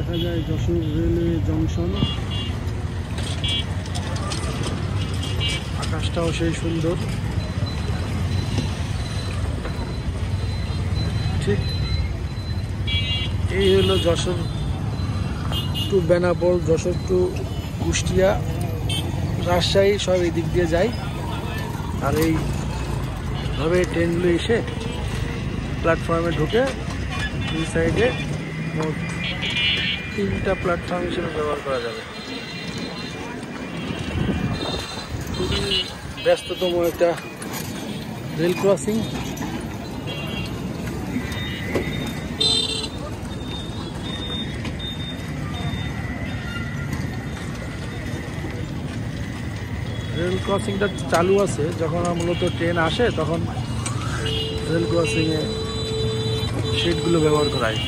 দেখা যায় Jessore railway junction. আকাশটাও সেই সুন্দর। ঠিক এই হলো যশোর টু বেনাপোল, যশোর টু কুষ্টিয়া, রাজশাহী সব এই দিক দিয়ে যায়। আর এইভাবে ট্রেনগুলো এসে প্ল্যাটফর্মে ঢুকে দুই সাইডে মোট 3টা প্ল্যাটফর্ম হিসেবে ব্যবহার করা যাবে। খুবই ব্যস্ততম একটা রেল ক্রসিং। রেল ক্রসিংটা চালু আছে, যখন মূলত ট্রেন আসে তখন রেল ক্রসিংয়ে শেডগুলো ব্যবহার করা হয়।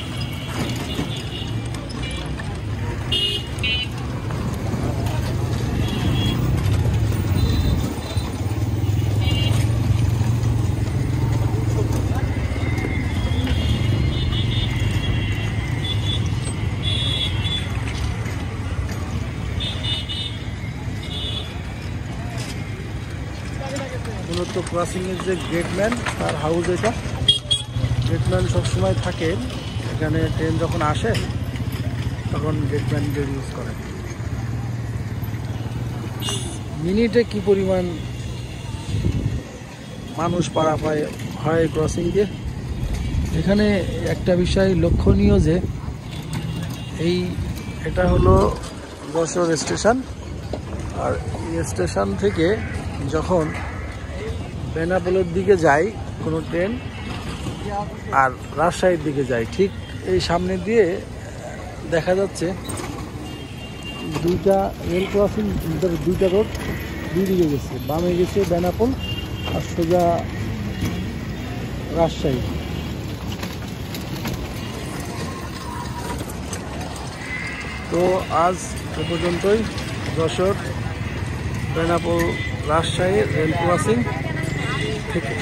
মূলত ক্রসিংয়ের যে গেটম্যান তার হাউস এটা। গেটম্যান সবসময় থাকে এখানে, ট্রেন যখন আসে তখন গেটম্যানদের ইউজ করে। মিনিটে কি পরিমাণ মানুষ পারাপার হয় ক্রসিং দিয়ে। এখানে একটা বিষয় লক্ষণীয় যে এটা হলো যশোর স্টেশন। আর এই স্টেশন থেকে যখন বেনাপোলের দিকে যায় কোনো ট্রেন আর রাজশাহীর দিকে যায়, ঠিক এই সামনে দিয়ে দেখা যাচ্ছে দুইটা রেল ক্রসিং, দুইটা রোড দুই দিকে গেছে। বামে গেছে বেনাপোল আর সোজা রাজশাহী। তো আজ এ পর্যন্তই যশোর বেনাপোল রাজশাহী রেল ক্রসিং থেকে।